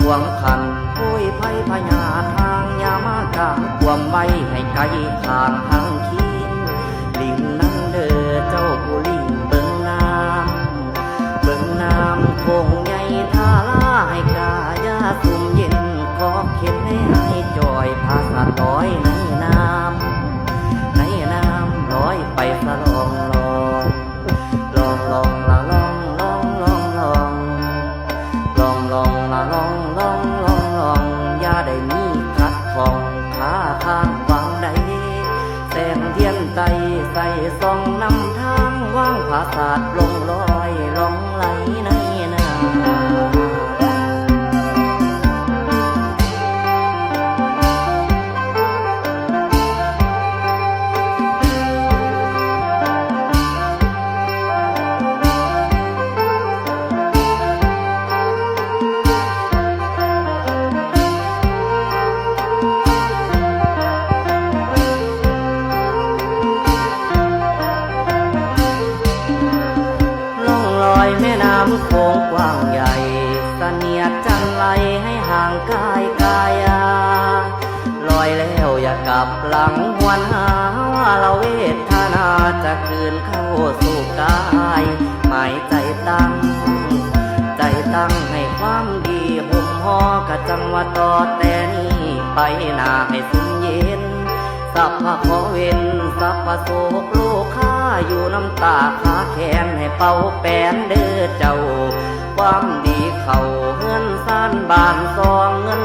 วงคันผู้ยไพ่พญาทางยามากางความไว้ให้ไกลทางทางขี้ลิงนั่งเด้อเจ้าผู้ลิงเบิ่งน้ำคงใหญ่ท่าลาให้กายาสุ่มเย็นขอเข็นให้จอยพาสัตว์ลอยในน้ำลอยไปสะลองละลองอย่าได้มีขัดของขาทางฟังใดแสงเทียนใจใส่ส่องนำทางว่างผาศาสตร์ลงลอยลงไหลในน้ำแม่น้ำโขงกว้างใหญ่เสนียดจันไหลให้ห่างกายลอยแล้วอย่ากลับหลังหวนหาว่าเราเวทนาจะคืนเข้าสู่กายหมายใจตั้งให้ความดีห่มห่อกะจังว่าต่อแต่นี้ไปหน้าให้สุมเย็นสัพพะขอเว้นสัพพะโศกโลกข้าอยู่น้ำตาขาแขนให้เป่าแป้นเด้อเจ้าความดีเข้าเงินซ่านบานซองเงิน